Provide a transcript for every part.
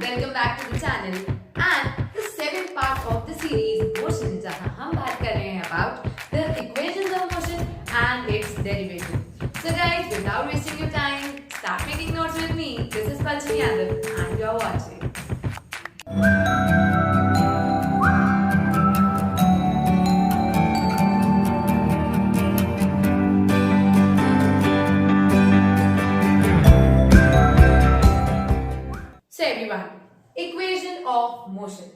welcome back to the channel and the seventh part of the series motion जहाँ हम बात कर रहे हैं about the equations of motion and its derivative. So guys, without wasting your time, start making notes with me. This is Palchini Yadav and you are watching. So everyone, equation of motion.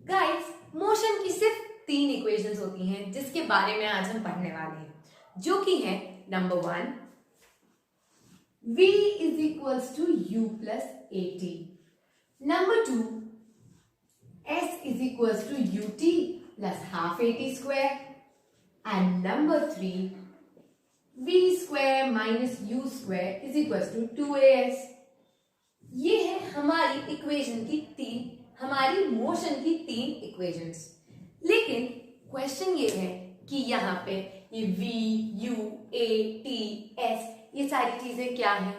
Guys, motion की सिर्फ 3 equations होती हैं जिसके बारे में आज हम पढ़ने वाले हैं, जो कि है number 1 v is equals to u plus at, number 2 s is equals to ut plus half at square, and number 3 v square minus u square is equals to 2as. ये है हमारी इक्वेशन की हमारी मोशन की 3 equations. लेकिन question ये है कि यहाँ पे ये v, u, a, t, s ये सारी चीजें क्या हैं.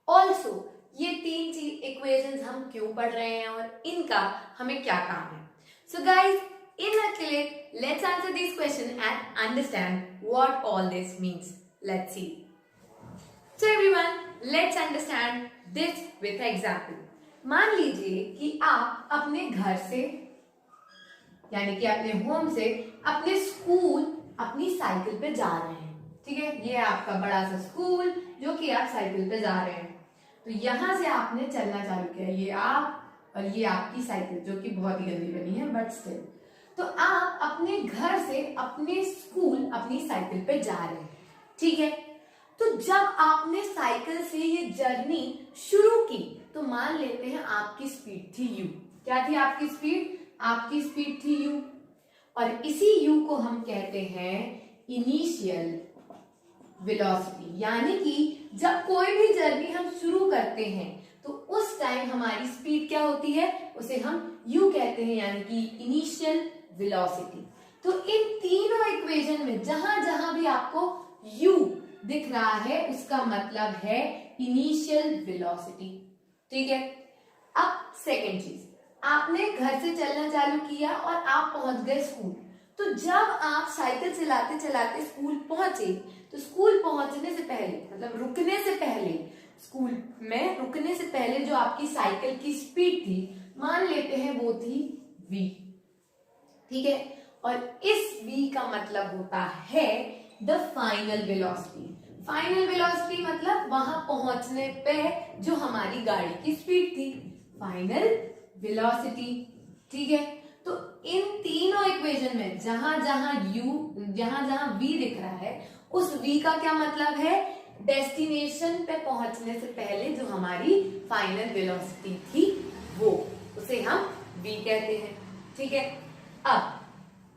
ऑल्सो ये 3 इक्वेशंस हम क्यों पढ़ रहे हैं और इनका हमें क्या काम है. So guys, in a let's answer this question and understand what all this means. Let's see. So everyone, let's understand this with example. मान लीजिए कि आप अपने घर से यानी कि अपने होम से अपने स्कूल अपनी साइकिल पे जा रहे हैं. ठीक है, ये आपका बड़ा सा स्कूल जो कि आप साइकिल पे जा रहे हैं. तो यहां से आपने चलना चालू किया, ये आप और ये आपकी साइकिल जो कि बहुत ही गंदी बनी है बट स्टिल. तो आप अपने घर से अपने स्कूल अपनी साइकिल पे जा रहे हैं. ठीक है, तो जब आपने साइकिल से ये जर्नी शुरू की तो मान लेते हैं आपकी स्पीड थी u. क्या थी आपकी स्पीड? आपकी स्पीड थी u. और इसी u को हम कहते हैं इनिशियल वेलोसिटी. यानी कि जब कोई भी जर्नी हम शुरू करते हैं तो उस टाइम हमारी स्पीड क्या होती है, उसे हम u कहते हैं, यानी कि इनिशियल वेलोसिटी. तो इन तीनों इक्वेशन में जहां जहां भी आपको u दिख रहा है उसका मतलब है इनिशियल वेलोसिटी. ठीक है. अब सेकेंड चीज, आपने घर से चलना चालू किया और आप पहुंच गए स्कूल. तो जब आप साइकिल चलाते चलाते स्कूल पहुंचे तो स्कूल पहुंचने से पहले मतलब रुकने से पहले, स्कूल में रुकने से पहले जो आपकी साइकिल की स्पीड थी मान लेते हैं वो थी v. ठीक है, और इस v का मतलब होता है the final velocity. Final velocity मतलब वहां पहुंचने पे जो हमारी गाड़ी की स्पीड थी, फाइनल वेलोसिटी. ठीक है, तो इन तीनों इक्वेशन में जहां जहां v दिख रहा है उस v का क्या मतलब है, डेस्टिनेशन पे पहुंचने से पहले जो हमारी फाइनल वेलोसिटी थी वो, उसे हम v कहते हैं. ठीक है, अब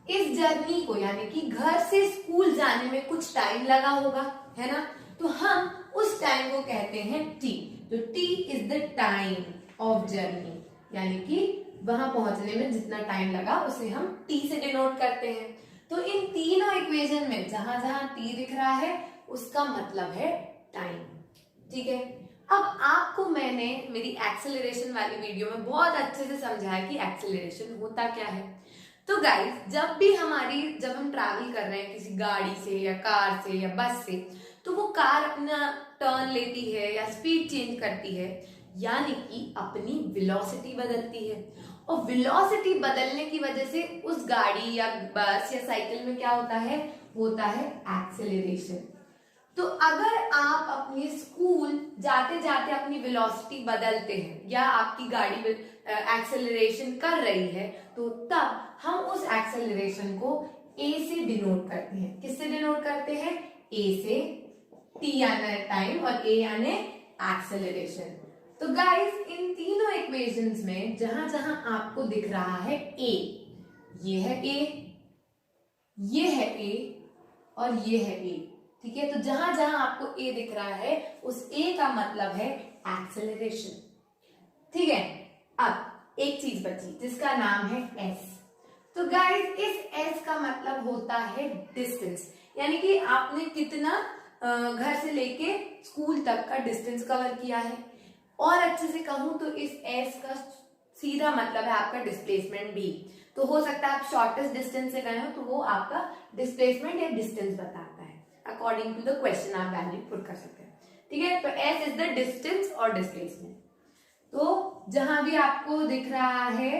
इस जर्नी को यानी कि घर से स्कूल जाने में कुछ टाइम लगा होगा, है ना. तो हम उस टाइम को कहते हैं t. तो t is the time of journey, यानी कि वहां पहुंचने में जितना टाइम लगा उसे हम t से डिनोट करते हैं. तो इन तीनों इक्वेशन में जहां जहां t दिख रहा है उसका मतलब है टाइम. ठीक है, अब आपको मैंने मेरी एक्सेलरेशन वाली वीडियो में बहुत अच्छे से समझाया कि एक्सेलरेशन होता क्या है. तो गाइस, जब हम ट्रैवल कर रहे हैं किसी गाड़ी से या कार से या बस से, तो वो कार अपना टर्न लेती है या स्पीड चेंज करती है, यानी कि अपनी वेलोसिटी बदलती है. और वेलोसिटी बदलने की वजह से उस गाड़ी या बस या साइकिल में क्या होता है एक्सेलरेशन. तो अगर आप अपने स्कूल जाते जाते अपनी वेलोसिटी बदलते हैं या आपकी गाड़ी एक्सेलरेशन कर रही है तो तब हम उस एक्सेलरेशन को a से डिनोट करते हैं. किससे डिनोट करते हैं? a से. t यानी टाइम और a यानी एक्सेलरेशन. तो गाइस, इन तीनों इक्वेशंस में जहां जहां आपको दिख रहा है a, ये है a, ये है a और ये है a. ठीक है, तो जहां जहां आपको a दिख रहा है उस a का मतलब है एक्सेलरेशन. ठीक है, अब एक चीज बची जिसका नाम है s. तो गाइस, इस s का मतलब होता है डिस्टेंस, यानी कि आपने कितना घर से लेके स्कूल तक का डिस्टेंस कवर किया है. और अच्छे से कहूं तो इस s का सीधा मतलब है आपका डिस्प्लेसमेंट भी। तो हो सकता है आप शॉर्टेस्ट डिस्टेंस से गए हो तो वो आपका डिस्प्लेसमेंट या डिस्टेंस बताता है। अकॉर्डिंग टू द क्वेश्चन आप वैल्यू पुट कर सकते हैं, ठीक है। तो एस इज द डिस्टेंस और डिस्प्लेसमेंट। तो जहां भी आपको दिख रहा है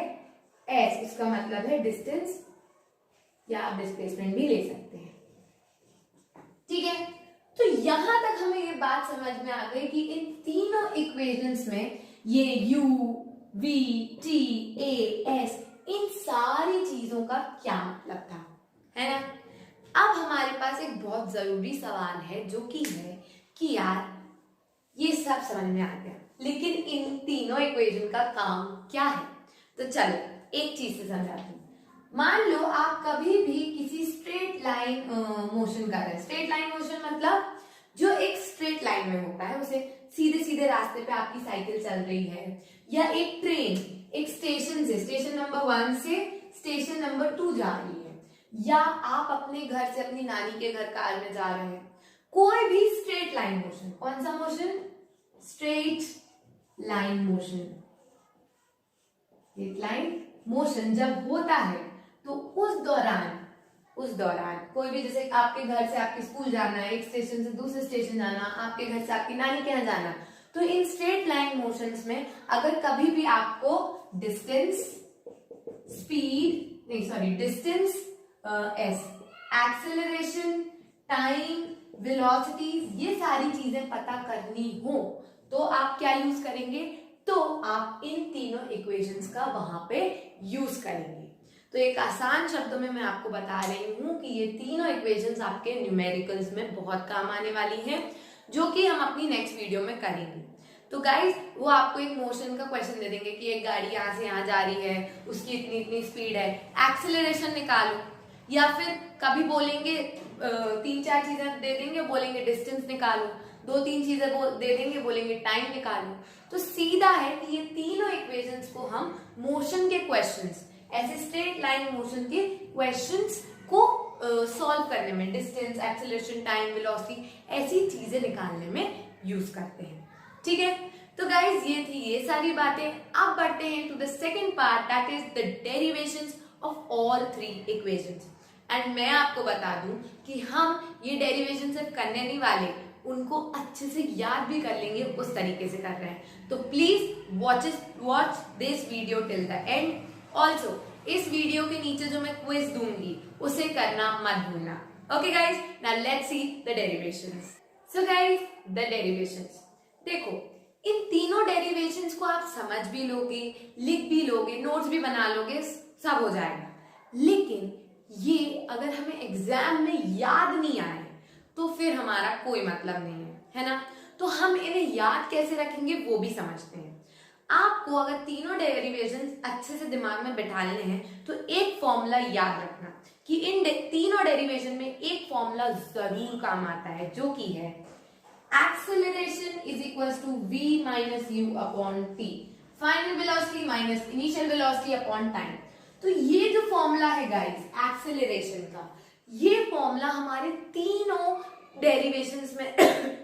एस, उसका मतलब है डिस्टेंस, या आप डिस्प्लेसमेंट भी ले सकते हैं, ठीक है। तो यहां तक हमें ये बात समझ में आ गई कि इन तीनों इक्वेशंस में ये u, v, t, a, s, इन सारी चीजों का क्या मतलब था, है ना। अब हमारे पास एक बहुत जरूरी सवाल है जो कि है कि यार ये सब समझ में आ गया, लेकिन इन तीनों इक्वेशन का काम क्या है। तो चलो एक चीज से समझाती हूँ। मान लो आप कभी भी किसी स्ट्रेट लाइन मोशन कर रहे हैं। स्ट्रेट लाइन मोशन मतलब जो एक स्ट्रेट लाइन में होता है, उसे सीधे सीधे रास्ते पे आपकी साइकिल चल रही है, या एक ट्रेन एक स्टेशन से, स्टेशन नंबर 1 से स्टेशन नंबर 2 जा रही है, या आप अपने घर से अपनी नानी के घर कार में जा रहे हैं। कोई भी स्ट्रेट लाइन मोशन, कौन सा motion, straight line motion. Straight line motion जब होता है तो उस दौरान कोई भी, जैसे आपके घर से आपके स्कूल जाना, एक स्टेशन से दूसरे स्टेशन जाना, आपके घर से आपकी नानी के यहाँ जाना, तो इन स्ट्रेट लाइन मोशंस में अगर कभी भी आपको डिस्टेंस, स्पीड नहीं sorry distance S, acceleration, time, velocity, ये सारी चीजें पता करनी हो तो आप क्या यूज करेंगे, तो आप इन तीनों इक्वेशंस का वहां पे यूज करेंगे। तो एक आसान शब्दों में मैं आपको बता रही हूं कि ये तीनों इक्वेशंस आपके न्यूमेरिकल्स में बहुत काम आने वाली हैं, जो कि हम अपनी नेक्स्ट वीडियो में करेंगे। तो गाइस वो आपको एक मोशन का क्वेश्चन दे देंगे कि एक गाड़ी यहाँ से यहाँ जा रही है, उसकी इतनी इतनी स्पीड है, एक्सेलरेशन निकालो, या फिर कभी बोलेंगे 3-4 चीजें दे देंगे, बोलेंगे डिस्टेंस निकालो, 2-3 चीजें दे देंगे, बोलेंगे टाइम निकालो। तो सीधा है कि ये तीनों इक्वेशंस को हम मोशन के क्वेश्चंस, ऐसे स्ट्रेट लाइन मोशन के क्वेश्चंस को सॉल्व करने में, डिस्टेंस, एक्सेलरेशन, टाइम, वेलोसिटी, ऐसी चीजें निकालने में यूज करते हैं, ठीक है। तो गाइज ये थी ये सारी बातें। अब बढ़ते हैं to the second part, that is the derivations of all 3 equations. And मैं आपको बता दूं कि हम ये डेरिवेशन सिर्फ करने नहीं वाले, उनको अच्छे से याद भी कर लेंगे, उस तरीके से कर रहे हैं। तो please watch this video till the end. Also इस वीडियो के नीचे जो मैं क्विज दूंगी उसे करना मत भूलना। Okay guys, now let's see the derivations. So guys the derivations, देखो इन तीनों डेरिवेशंस को आप समझ भी लोगे, लिख भी लोगे, नोट्स भी बना लोगे, सब हो जाएगा। लेकिन ये अगर हमें एग्जाम में याद नहीं आए तो फिर हमारा कोई मतलब नहीं है ना। तो हम इन्हें याद कैसे रखेंगे वो भी समझते हैं। आपको अगर तीनों डेरिवेशंस अच्छे से दिमाग में बैठाने हैं तो एक फॉर्मूला याद रखना कि इन तीनों डेरिवेशन में एक फॉर्मूला जरूर काम आता है, जो कि है acceleration is equals to v minus u upon t, final velocity minus initial velocity upon time. तो ये जो फॉर्मूला है गाइस एक्सेलरेशन का, ये फॉर्मूला हमारे तीनों डेरिवेशंस में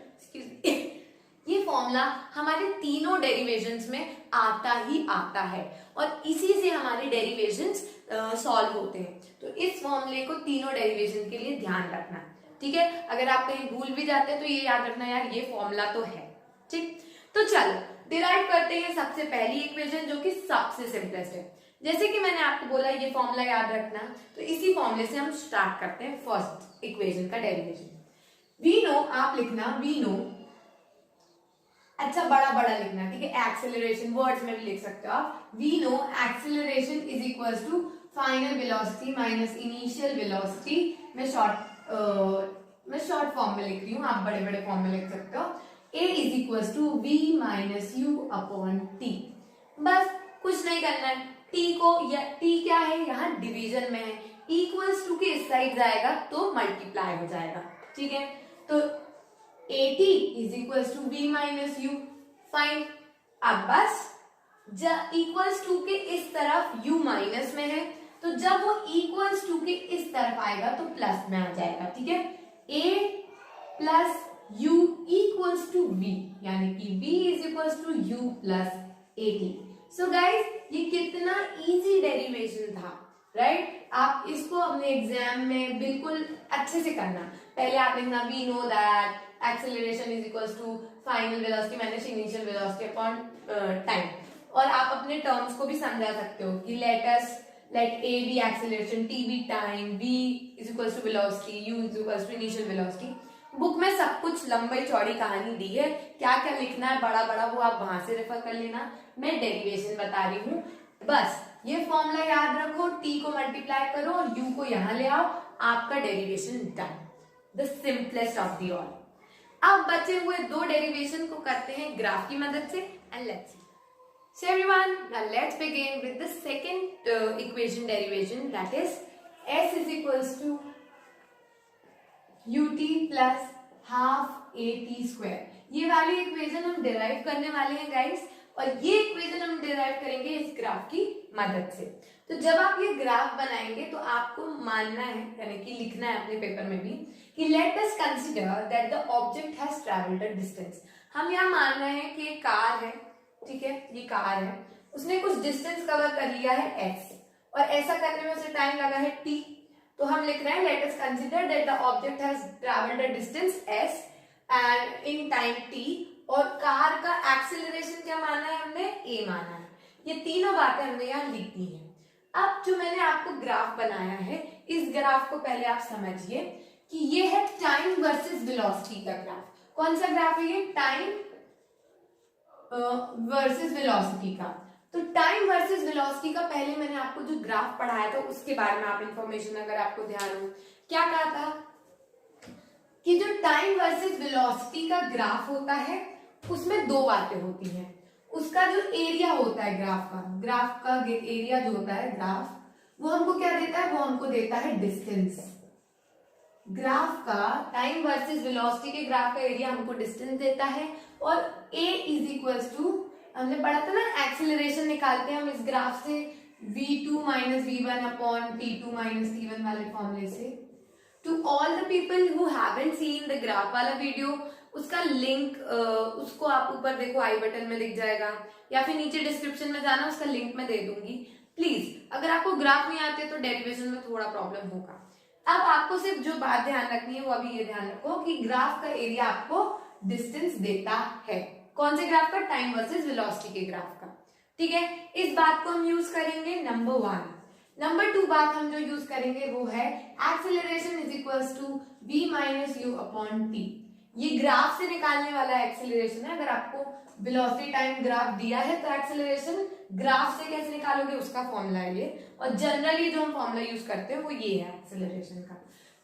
ये फॉर्मूला हमारे तीनों डेरिवेशंस में आता ही आता है और इसी से हमारे डेरिवेशंस सॉल्व होते हैं। तो इस फॉर्मूले को तीनों डेरिवेशन के लिए ध्यान रखना, ठीक है। अगर आप कहीं भूल भी जाते हैं तो ये याद रखना यार ये फॉर्मूला तो है, ठीक। तो चलो डिराइव करते हैं सबसे पहली इक्वेशन, जो कि सबसे सिंपलेस्ट है। जैसे कि मैंने आपको बोला ये फॉर्मूला याद रखना, तो इसी फॉर्मूले से हम स्टार्ट करते हैं फर्स्ट इक्वेशन का डेरिवेशन। वी नो, आप लिखना वी नो, अच्छा बड़ा बड़ा लिखना, ठीक है। एक्सेलरेशन वर्ड्स में भी लिख सकते हो आप। We know acceleration is equals to final velocity minus initial velocity. मैं शॉर्ट फॉर्म में लिख रही हूँ, आप बड़े बड़े फॉर्म में लिख सकते हो। A is equals to v minus u upon t. बस कुछ नहीं करना है, t को, या t क्या है यहाँ डिवीजन में है, इक्वल्स टू के इस साइड जाएगा तो मल्टीप्लाई हो जाएगा, ठीक है। तो AT is equals to v minus u, fine. अब बस जब इक्वल्स टू के इस तरफ u माइनस में है, तो जब वो इक्वल्स टू के इस तरफ आएगा तो प्लस में आ जाएगा, ठीक है। a plus u equals to v, यानी कि v is equals to u plus AT। So guys ये कितना इजी डेरिवेशन था, राइट? आप इसको अपने एग्जाम में बिल्कुल अच्छे से करना। पहले आप लिखना we know that acceleration is equals to final velocity minus initial velocity upon time, और आप अपने टर्म्स को भी समझा सकते हो कि let a be acceleration, t be time, v is equals to velocity, u is equals to initial velocity। Book में सब कुछ लंबी चौड़ी कहानी दी है, क्या क्या लिखना है बड़ा बड़ा वो आप वहां से रेफर कर लेना। मैं डेरिवेशन बता रही हूँ, बस ये फॉर्मूला याद रखो, t को मल्टीप्लाई करो और u को यहाँ ले आओ, आपका derivation done, the simplest of the all. अब बचे हुए दो डेरिवेशन को करते हैं ग्राफ की मदद से, and let's see. So everyone, now let's begin with the second equation derivation, that is s is equals to ut plus half at square। ये वाली इक्वेशन हम डिराइव करने वाले हैं गाइस, और ये इक्वेशन हम डिराइव करेंगे इस ग्राफ की मदद से। तो जब आप ये ग्राफ बनाएंगे तो आपको मानना है, यानी कि लिखना है अपने पेपर में भी, कि let us consider that the object has travelled a distance. हम यहाँ मान रहे हैं कि एक कार है, ठीक है, ये कार है, उसने कुछ डिस्टेंस कवर कर लिया है x, और ऐसा करने में उसे टाइम लगा है t। तो हम लिख रहे हैं let us consider that the object has travelled a distance s and in time t, और कार का एक्सेलरेशन क्या माना है हमने, a माना है। ये तीनों बातें हमने यहाँ लिख दी हैं। अब जो मैंने आपको ग्राफ बनाया है, इस ग्राफ को पहले आप समझिए कि ये है टाइम वर्सेस वेलोसिटी का ग्राफ। कौन सा ग्राफ है ये, टाइम वर्सेस वेलोसिटी का। तो टाइम वर्सेस वेलोसिटी का पहले मैंने आपको जो ग्राफ पढ़ाया था उसके बारे में आप इंफॉर्मेशन अगर आपको ध्यान हो, क्या कहा था कि जो टाइम वर्सेस वेलोसिटी का ग्राफ होता है उसमें दो बातें होती हैं। उसका जो एरिया होता है ग्राफ का एरिया जो होता है ग्राफ, वो हमको क्या देता है, वो हमको देता है डिस्टेंस। ग्राफ का टाइम वर्सेस वेलोसिटी के ग्राफ का एरिया हमको डिस्टेंस देता है, और a इज इक्वल्स टू, हमने पढ़ा था ना एक्सेलरेशन निकालते हैं हम इस ग्राफ से v2 minus v1 upon t2 minus t1 वाले फॉर्मूले से। To all the people who haven't seen the graph वाला वीडियो, उसका लिंक उसको आप ऊपर देखो आई बटन में दिख जाएगा, या फिर नीचे डिस्क्रिप्शन में जाना, उसका लिंक मैं दे दूंगी। प्लीज अगर आपको ग्राफ नहीं आते तो डेरिवेशन में थोड़ा प्रॉब्लम होगा। अब आपको सिर्फ जो बात ध्यान रखनी है वो अभी ये ध्यान रखो कि ग्राफ का एरिया आपको डिस्टेंस देता है। कौन से ग्राफ का, टाइम वर्सेस वेलोसिटी के ग्राफ का, ठीक है। इस बात को हम यूज करेंगे नंबर 1। नंबर 2 बात हम जो यूज करेंगे वो है acceleration is equals to v minus u upon t. ये ग्राफ से निकालने वाला एक्सेलरेशन है। अगर आपको वेलोसिटी टाइम ग्राफ दिया है तो एक्सेलरेशन ग्राफ से कैसे निकालोगे उसका फॉर्मूला है ये, और जनरली जो हम फॉर्मूला यूज करते हैं वो ये है एक्सेलरेशन का।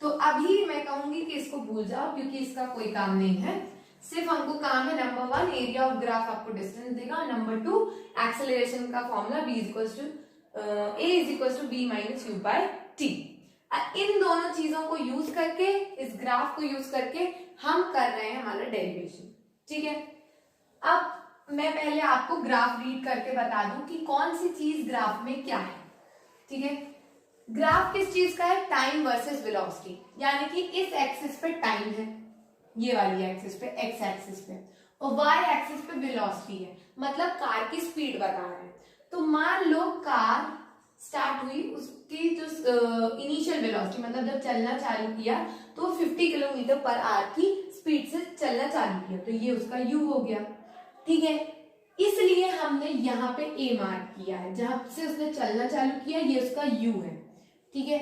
तो अभी मैं कहूंगी कि इसको भूल जाओ क्योंकि इसका कोई काम नहीं है। सिर्फ हमको काम है नंबर 1 एरिया ऑफ ग्राफ आपको डिस्टेंस देगा, और नंबर 2 एक्सेलरेशन का formula v equals to a is equals to v minus u by t. इन दोनों चीजों को यूज करके, इस ग्राफ को यूज करके हम कर रहे हैं हमारा डेरिवेशन, ठीक है। अब मैं पहले आपको ग्राफ रीड करके बता दूं कि कौन सी चीज ग्राफ में क्या है, ठीक है। ग्राफ किस चीज का है, टाइम वर्सेस वेलोसिटी, यानी कि इस एक्सिस पे टाइम है, ये वाली एक्सिस पे, एक्स एक्सिस पे, और वाई एक्सिस पे वेलोसिटी है, मतलब कार की स्पीड बता रहे हैं। तो मान लो कार स्टार्ट हुई, उसकी जो इनिशियल वेलोसिटी मतलब जब चलना चालू किया तो 50 किलोमीटर पर आवर की स्पीड से चलना चालू किया, तो ये उसका u हो गया, ठीक है। इसलिए हमने यहाँ पे a मार्क किया है, जहां से उसने चलना चालू किया ये उसका u है, ठीक है।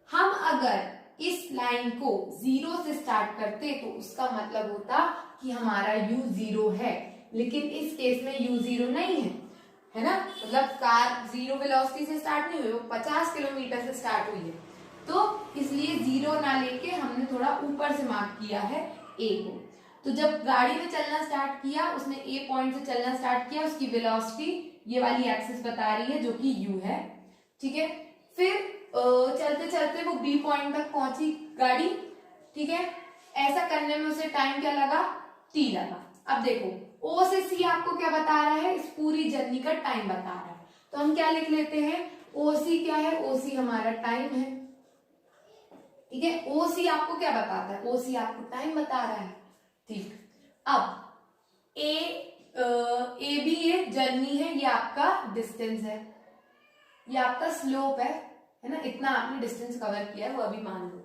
हम अगर इस लाइन को 0 से स्टार्ट करते तो उसका मतलब होता कि हमारा u 0 है, लेकिन इस केस में u 0 नहीं है ना, मतलब कार 0 वेलोसिटी से स्टार्ट नहीं हुई, वो 50 किलोमीटर से स्टार्ट हुई है, तो इसलिए 0 ना लेके हमने थोड़ा ऊपर से मार्क किया है a को। तो जब गाड़ी में चलना स्टार्ट किया, उसने a पॉइंट से चलना स्टार्ट किया, उसकी वेलोसिटी ये वाली एक्सिस बता रही है जो कि u है, ठीक है। फिर चलते चलते वो b पॉइंट तक पहुंची गाड़ी, ठीक है। ऐसा करने में उसे टाइम क्या लगा, t लगा। अब देखो o से c आपको क्या बता रहा है, इस पूरी जर्नी का टाइम बता रहा है, तो हम क्या लिख लेते हैं, OC क्या है, OC हमारा टाइम है, ठीक है। OC आपको क्या बताता है, OC आपको टाइम बता रहा है, ठीक। अब A ए बी ये जर्नी है, ये आपका डिस्टेंस है, ये आपका स्लोप है ना, इतना आपने डिस्टेंस कवर किया है वो अभी मान लो,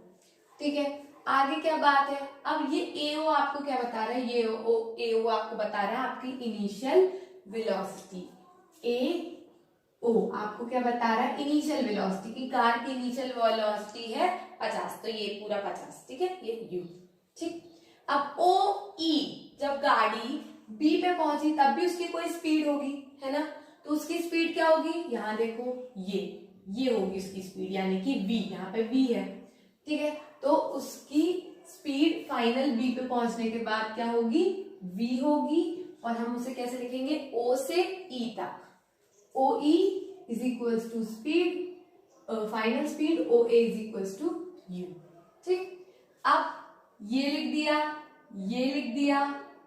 ठीक है। आगे क्या बात है, अब ये एओ आपको क्या बता रहा है, ये एओ आपको बता रहा है आपकी इनिशियल वेलोसिटी। एओ आपको क्या बता रहा है, इनिशियल वेलोसिटी की कार की इनिशियल वेलोसिटी है 50, तो ये पूरा 50, ठीक है, ये यू, ठीक। अब ओ ई, जब गाड़ी बी पे पहुंची तब भी उसकी कोई स्पीड होगी, है ना, तो उसकी स्पीड क्या होगी, यहां देखो ये होगी उसकी स्पीड, यानी कि v, यहाँ पे v है, ठीक है। तो उसकी स्पीड फाइनल b पे पहुंचने के बाद क्या होगी, v होगी, और हम उसे कैसे लिखेंगे, o से e तक, o e is equals to speed, final speed o a is equals to u, ठीक। अब ये लिख दिया, ये लिख दिया,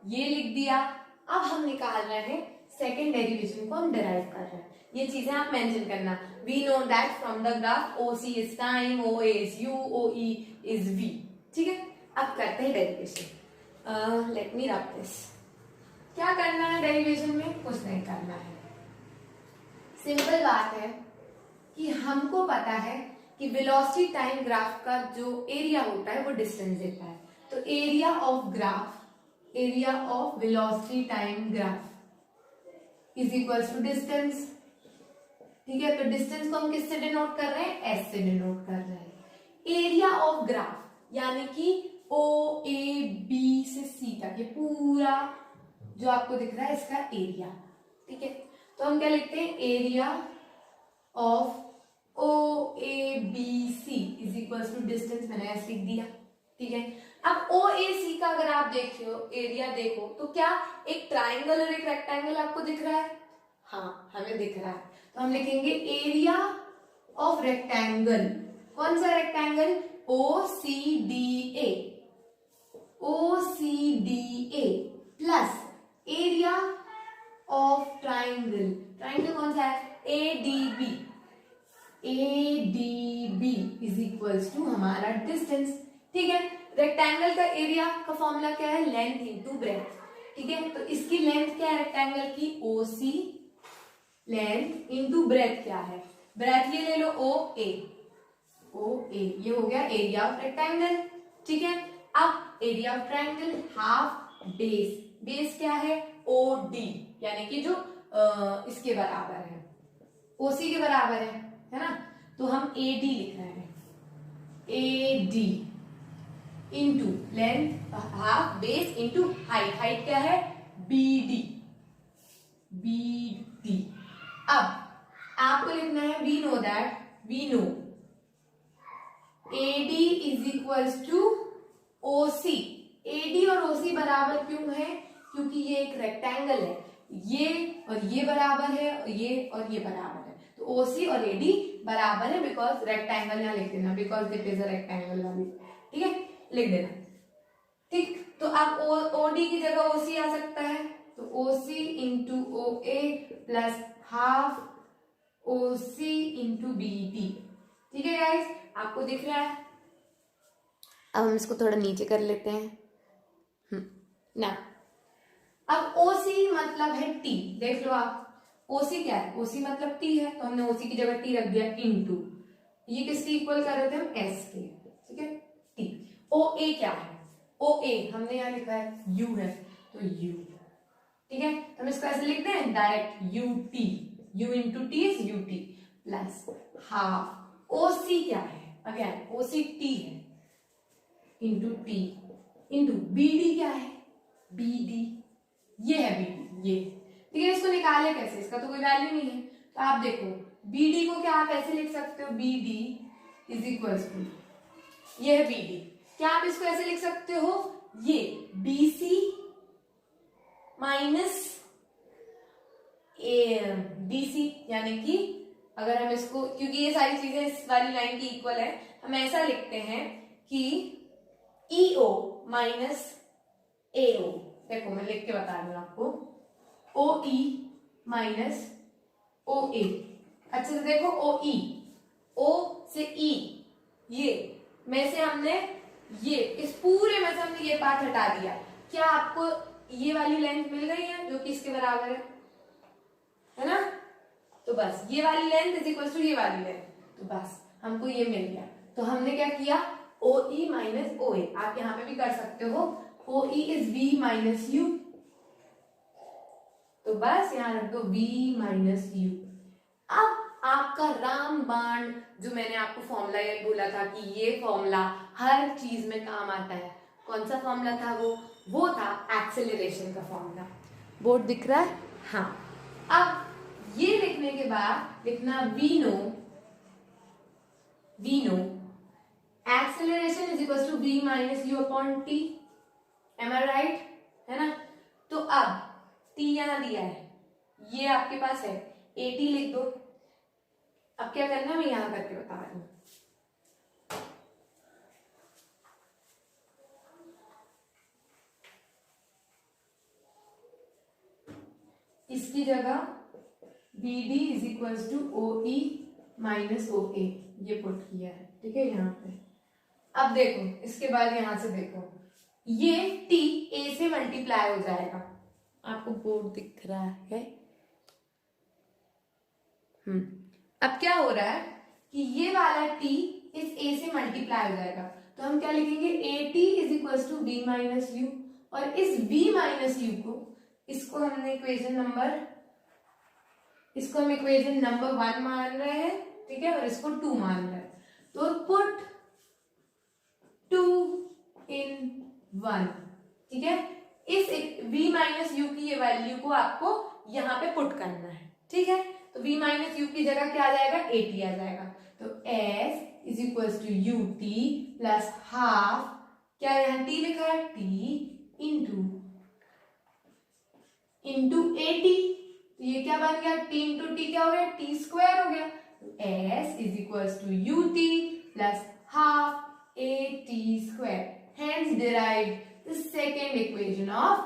ये लिख दिया। अब हम निकाल रहे हैं सेकेंड डेरिवेशन को, हम डिराइव कर रहे हैं, ये चीजें आप मेंशन करना। We know that from the graph O C is time, O A is u, O E is v, ठीक है। अब करते हैं derivation. Let me rub this. क्या करना है डेरिवेशन में, कुछ नहीं करना है, सिंपल बात है कि हमको पता है कि वेलोसिटी टाइम ग्राफ का जो एरिया होता है वो डिस्टेंस देता है, तो area of graph, area of velocity time graph is equals to distance, ठीक है। तो डिस्टेंस को हम किससे डिनोट कर रहे हैं, एस से डिनोट कर रहे हैं। एरिया ऑफ ग्राफ यानी कि ओ ए बी से सी तक, ये पूरा जो आपको दिख रहा है इसका एरिया, ठीक है। तो हम क्या लिखते हैं, area of O A B C is equals to distance, मैंने एस लिख दिया, ठीक है। अब ओ ए सी का अगर आप देखो एरिया देखो तो क्या एक ट्राइंगल और एक रेक्टेंगल आपको दिख रहा है, हाँ हमें दिख रहा है, तो हम लिखेंगे एरिया ऑफ रेक्टेंगल, कौन सा rectangle, O C D A, O C D A plus area of triangle, triangle कौन सा है, A D B, A D B is equals to हमारा डिस्टेंस, ठीक है। रेक्टेंगल का एरिया का फॉर्मूला क्या है, लेंथ इनटू ब्रेथ, ठीक है। तो इसकी लेंथ क्या है रेक्टेंगल की, ओ सी, लेंथ इनटू ब्रेथ क्या है, ब्रेथ ये ले लो ओ ए, ओ ए, ये हो गया एरिया ऑफ रेक्टेंगल, ठीक है। अब area of triangle half base, base क्या है ओ डी, यानी कि जो इसके बराबर है, ओ सी के बराबर है ना, तो हम ए डी लिख रहे हैं, A D into length half base into height, height क्या है बी डी, बी डी। अब आपको लिखना है we know that, we know A D is equals to O C, A D और ओ सी बराबर क्यों है, क्योंकि ये एक रेक्टेंगल है, ये और ये बराबर है, और ये बराबर है, तो ओ सी और ए डी बराबर है, बिकॉज रेक्टेंगल यहां लिख देना, because it is a rectangle वाली, ठीक है, लिख देना, ठीक। तो अब ओ डी की जगह ओ सी आ सकता है, तो ओ सी इंटू ओ ए प्लस हाफ ओ सी इंटू बी डी, ठीक है गाइस, आपको दिख रहा है। अब हम इसको थोड़ा नीचे कर लेते हैं ना। अब ओ सी मतलब है टी, देख लो आप, ओ सी क्या है, ओ सी मतलब टी है, तो हमने ओ सी की जगह टी रख दिया इनटू, ये किसके इक्वल कर रहे थे हम, एस के, ठीक है, टी। ओ ए क्या है, ओ ए हमने यहाँ लिखा है यू है, तो यू, ठीक है, तो हम इसको ऐसे लिखते हैं direct u t, u into t is u t plus half O C क्या है, अगेन ओ सी टी है into t into B D क्या है, बी डी, ये है बी डी, ये, ठीक है। इसको निकाले कैसे, इसका तो कोई वैल्यू नहीं है, तो आप देखो बी डी को क्या आप ऐसे लिख सकते हो, B D is equal to, ये है बी डी, क्या आप इसको ऐसे लिख सकते हो, ये B C minus D C, यानी कि अगर हम इसको, क्योंकि ये सारी चीजें इस वाली लाइन की इक्वल है, हम ऐसा लिखते हैं कि EO माइनस AO, देखो मैं लिख के बता रही हूं आपको, OE माइनस OA, अच्छे से देखो OE, O से E, ये में से हमने ये, इस पूरे में से हमने ये पार्ट हटा दिया, क्या आपको ये वाली लेंथ मिल गई है जो कि इसके बराबर है ना। तो बस ये वाली लेंथ इज इक्वल टू ये वाली लेंथ, तो बस हमको ये मिल गया। तो हमने क्या किया, OE माइनस OA, आप यहाँ पे भी कर सकते हो, OE is V minus U, तो बस यहाँ रख दो V माइनस U। अब आपका रामबाण, जो मैंने आपको फॉर्मूला ये बोला था कि ये फॉर्मूला हर चीज में काम आता है, कौन सा फॉर्मूला था वो था एक्सेलरेशन का फॉर्मूला। बोर्ड दिख रहा है? हाँ। अब ये लिखने के बाद लिखना we know acceleration is equal to V minus U upon T, am I right, है ना। तो अब T यहां दिया है, ये आपके पास है, AT लिख दो। अब क्या करना है मैं यहां करके बता रही हूं। इसकी जगह BD is equal to OE minus OA ये पुट किया है, ठीक है यहाँ पे। अब देखो इसके बाद यहां से देखो, ये T A से मल्टीप्लाई हो जाएगा, आपको बोर्ड दिख रहा है। अब क्या हो रहा है कि ये वाला T इस A से मल्टीप्लाई हो जाएगा, तो हम क्या लिखेंगे, AT is equal to V minus U, और इस V माइनस U को, इसको हमने इक्वेशन नंबर 1 मान रहे हैं, ठीक है, और इसको 2 मान रहे हैं। तो पुट 2 in 1, ठीक है। इस V माइनस U की ये वैल्यू को आपको यहाँ पे पुट करना है, ठीक है। तो V माइनस U की जगह क्या आ जाएगा, AT आ जाएगा। तो S is equal to UT plus half, क्या यहाँ T लिखा है, T इंटू AT, तो ये क्या बन गया, T इंटू T क्या हो गया, T स्क्वायर हो गया। S is equal to UT plus half AT square, hence derived the second equation of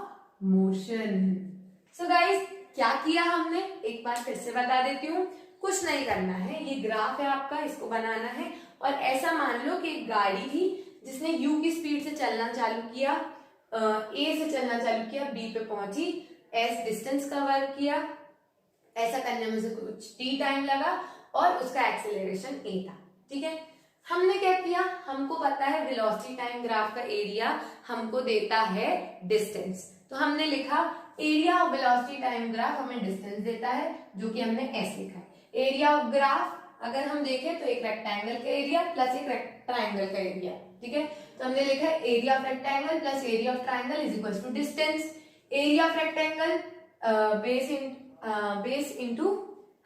motion. So guys, क्या किया हमने, एक बार फिर से बता देती हूँ। कुछ नहीं करना है, ये ग्राफ है आपका, इसको बनाना है, और ऐसा मान लो कि एक गाड़ी थी जिसने U की स्पीड से चलना चालू किया, A से चलना चालू किया, B पे पहुंची, S डिस्टेंस कवर किया, ऐसा करने में से कुछ T टाइम लगा, और उसका एक्सेलरेशन A था, ठीक है। हमने क्या किया, हमको पता है वेलोसिटी टाइम ग्राफ का एरिया हमको देता है डिस्टेंस, तो हमने लिखा area of velocity time graph हमें डिस्टेंस देता है, जो कि हमने S लिखा है। एरिया ऑफ ग्राफ अगर हम देखें तो एक रेक्टेंगल का एरिया प्लस एक ट्राइंगल का एरिया, ठीक है। तो हमने लिखा है area of rectangle plus area of triangle is equal to distance. Area of rectangle base into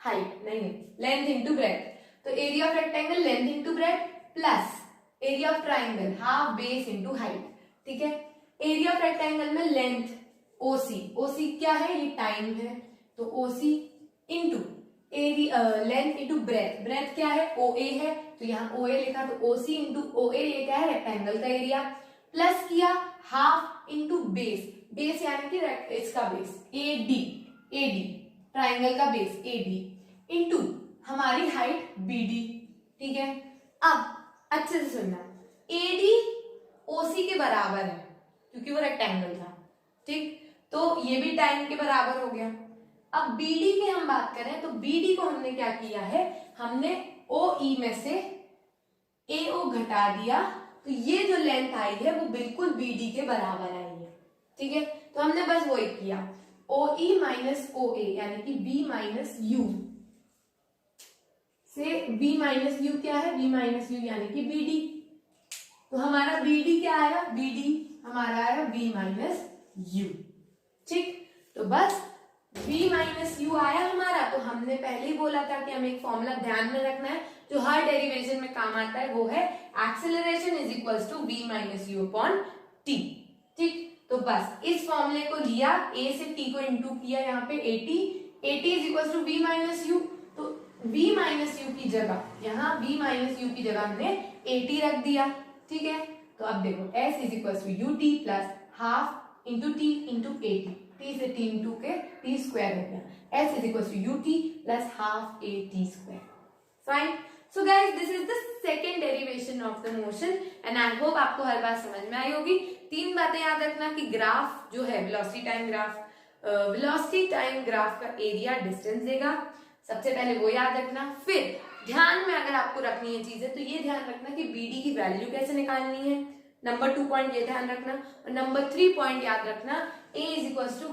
height, नहीं लेंथ इंटू ब्रेथ, तो area of rectangle length into breadth plus area of triangle half base into height, ठीक है। Area of rectangle में length OC क्या है, ये time है, तो OC into area length into breath क्या है, OA है, तो यहाँ OA लिखा, तो OC इंटू OA ये क्या है, रेक्टेंगल का एरिया, प्लस किया हाफ इंटू बेस यानी कि इसका बेस AD ट्राइंगल का बेस AD इंटू हमारी हाइट BD, ठीक है। अब अच्छे से सुनना, AD OC के बराबर है क्योंकि वो रेक्टेंगल था, ठीक, तो ये भी टाइम के बराबर हो गया। अब BD की हम बात करें तो BD को हमने क्या किया है, हमने OE में से AO घटा दिया, तो ये जो लेंथ आई है वो बिल्कुल BD के बराबर आई है, ठीक है। तो हमने बस वही किया, OE माइनस OA यानी कि V माइनस U से V माइनस U क्या है, V माइनस U यानी कि BD, तो हमारा BD क्या आया, BD हमारा आया V माइनस U, ठीक। तो बस V माइनस U आया हमारा, तो हमने पहले ही बोला था कि हमें एक फॉर्मूला ध्यान में रखना है जो हर डेरिवेशन में काम आता है, वो है acceleration is equals to V minus U upon T, ठीक। तो बस इस फॉर्मूले को लिया, A से T को इंटू किया, यहाँ पे AT is equals to V minus U, तो V माइनस U की जगह, यहाँ V माइनस U की जगह हमने AT रख दिया, ठीक है। तो अब देखो S is equals to UT plus half into T into AT, T से T इंटू के T स्क्वायर हो गया, S is equals to UT plus half AT square, fine. So guys, this is the second derivation of the motion and I hope आपको हर बात समझ में आई होगी। तीन बातें याद रखना कि ग्राफ जो है वेलोसिटी टाइम ग्राफ का एरिया डिस्टेंस देगा, सबसे पहले वो याद रखना। फिर ध्यान में अगर आपको रखनी है चीजें तो ये ध्यान रखना कि BD की वैल्यू कैसे निकालनी है। नंबर 2 पॉइंट ये ध्यान रखना, और नंबर 3 पॉइंट याद रखना A =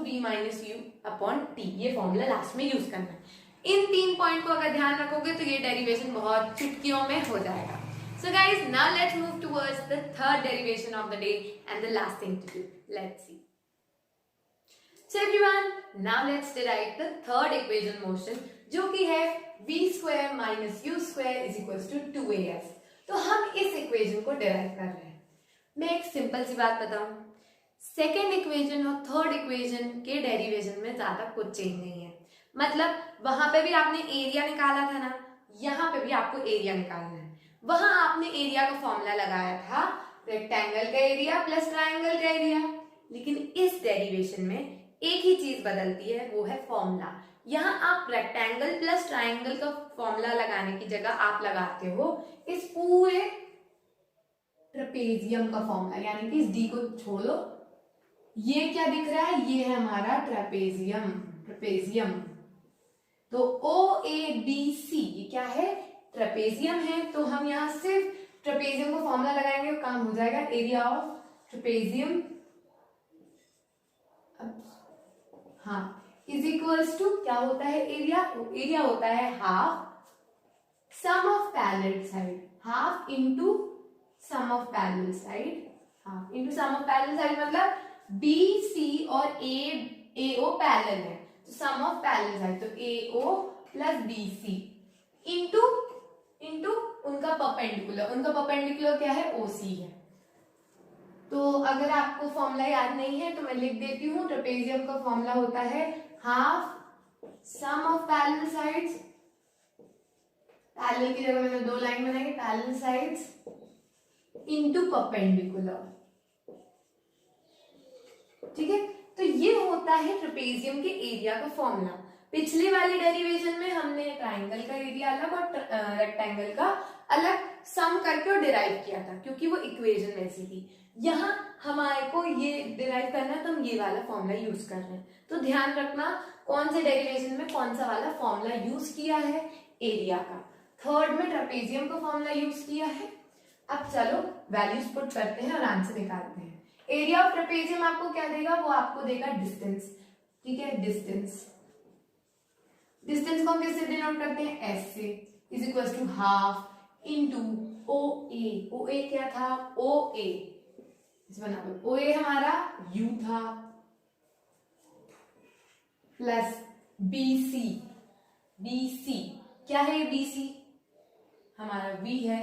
B - U/T, ये फॉर्मूला लास्ट में यूज करना है। इन 3 पॉइंट को अगर ध्यान रखोगे तो ये डेरिवेशन बहुत चुटकियों में हो जाएगा। So guys, now let's move towards the third derivation of the day and the last thing to do. Let's see. So everyone, now let's derive the third equation motion, जो कि है v² - u² = 2as। तो हम इस equation को derive कर रहे हैं। मैं एक सिंपल सी बात बताऊं, सेकेंड इक्वेशन और थर्ड इक्वेशन के डेरिवेशन में ज्यादा कुछ चेंज नहीं है। मतलब वहां पे भी आपने एरिया निकाला था ना, यहाँ पे भी आपको एरिया निकालना है। वहां आपने एरिया का फॉर्मूला लगाया था रेक्टेंगल का एरिया प्लस ट्राइंगल का एरिया, लेकिन इस डेरिवेशन में एक ही चीज बदलती है, वो है फॉर्मूला। यहाँ आप रेक्टेंगल प्लस ट्राइंगल का फॉर्मूला लगाने की जगह आप लगाते हो इस पूरे ट्रेपेजियम का फॉर्मूला, यानी कि इस डी को छोड़ो, ये क्या दिख रहा है, ये है हमारा ट्रेपेजियम। तो OABC ये क्या है, ट्रेपेजियम है। तो हम यहाँ सिर्फ ट्रेपेजियम को फॉर्मूला लगाएंगे, काम हो जाएगा। Area of trapezium is to क्या होता है, एरिया होता है half sum of parallel side, half into sum of parallel side, half into sum of parallel side मतलब BC और AO पैरेलल है, तो सम ऑफ पैरेलल साइड, तो AO प्लस BC इंटू उनका परपेंडिकुलर क्या है, OC है। तो अगर आपको फॉर्मूला याद नहीं है तो मैं लिख देती हूँ। ट्रेपेजियम का फॉर्मूला होता है half sum of parallel sides, parallel की जगह मैंने 2 लाइन बनाई, पैरेलल साइड्स इंटू परपेंडिकुलर, ठीक है। तो ये होता है ट्रेपेजियम के एरिया का फॉर्मूला। पिछली वाली डेरिवेशन में हमने ट्राइंगल का एरिया अलग और रेक्टेंगल का अलग सम करके और डिराइव किया था, क्योंकि वो इक्वेशन ऐसी थी। यहाँ हमारे को ये डिराइव करना है तो हम ये वाला फॉर्मूला यूज कर रहे हैं। तो ध्यान रखना कौन से डेरिवेशन में कौन सा वाला फॉर्मूला यूज किया है, एरिया का। थर्ड में ट्रेपेजियम का फॉर्मूला यूज किया है। अब चलो वैल्यूज पुट करते हैं और आंसर निकालते हैं। एरिया ऑफ ट्रेपेजियम आपको क्या देगा, वो आपको देगा डिस्टेंस, ठीक है। डिस्टेंस को हम किससे डिनोट करते हैं, S से, is equal to half into OA क्या था, OA बना दो, OA हमारा U था, प्लस BC क्या है, BC हमारा V है,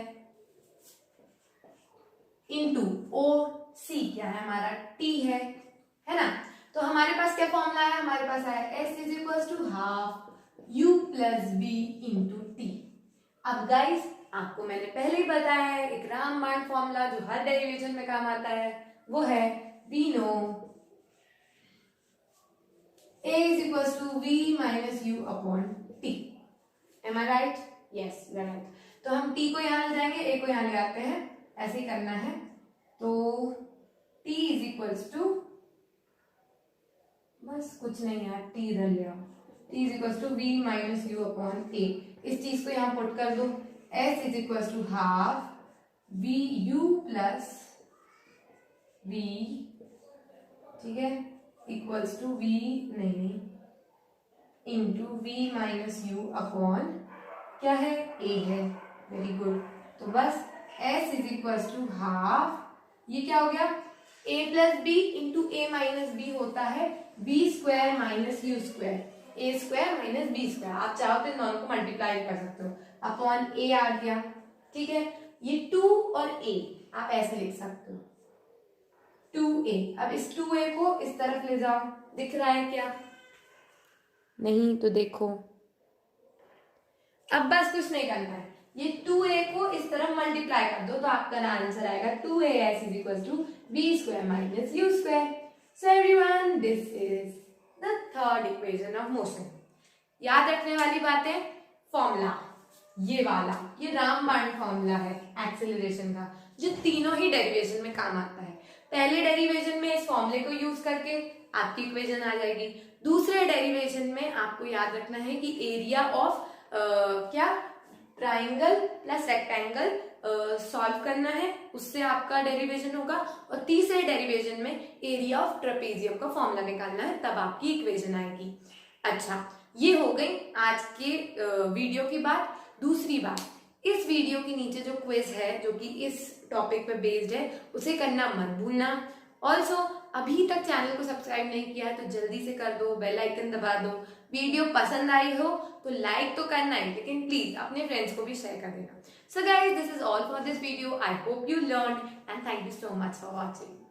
इंटू OC क्या है, हमारा T है ना। तो हमारे पास क्या फॉर्मूला है, हमारे पास आया S is equal to half U plus B into T। अब गाइस आपको मैंने पहले ही बताया है, एक रामबाण फॉर्मूला जो हर डेरिवेशन में काम आता है, वो है we know A is equals to V minus U upon T। Am I right? Yes, you are right। तो हम T को यहाँ ले जाएंगे, A को यहाँ ले आते हैं, ऐसे ही करना है। तो T is equals to, बस कुछ नहीं यार, T इधर ले आओ, T is equals to V minus U upon A। इस चीज को यहाँ पुट कर दो, S is equals to half V U plus V, ठीक है, इक्वल्स टू V नहीं into V minus U upon क्या है, A है। Very good. तो बस S is equals to half, ये क्या हो गया, A plus B into A minus B होता है B square minus U square, A square minus B square. आप चाहो तो इन दोनों को मल्टीप्लाई कर सकते हो, अपॉन A आ गया, ठीक है। ये 2 और A आप ऐसे लिख सकते हो, 2A। अब इस 2A को इस तरफ ले जाओ, दिख रहा है क्या, नहीं तो देखो। अब बस कुछ नहीं करना है, ये 2A को इस तरफ मल्टीप्लाई कर दो तो आपका आंसर आएगा 2AS is equal to B square minus U square. So everyone, this is the third equation of motion. याद रखने वाली बात है, फॉर्मूला ये वाला, ये रामबाण फॉर्मूला है एक्सेलरेशन का, जो तीनों ही डेरिवेशन में काम आता है। पहले डेरिवेशन में इस फॉर्मूले को यूज करके आपकी इक्वेशन आ जाएगी। दूसरे डेरिवेशन में आपको याद रखना है कि एरिया ऑफ क्या ट्राइंगल प्लस रेक्टेंगल सॉल्व करना है, उससे आपका डेरिवेशन होगा। और तीसरे डेरिवेशन में एरिया ऑफ ट्रेपेजियम का फॉर्मूला निकालना है, तब आपकी इक्वेशन आएगी। अच्छा, ये हो गई आज के वीडियो की बात। दूसरी बात, इस वीडियो के नीचे जो क्विज है जो कि इस टॉपिक पे बेस्ड है उसे करना मत भूलना। ऑल्सो अभी तक चैनल को सब्सक्राइब नहीं किया है तो जल्दी से कर दो, बेल आइकन दबा दो। वीडियो पसंद आई हो तो लाइक तो करना है, लेकिन प्लीज अपने फ्रेंड्स को भी शेयर कर देना। So guys, this is all for this video. I hope you learn and thank you so much for watching.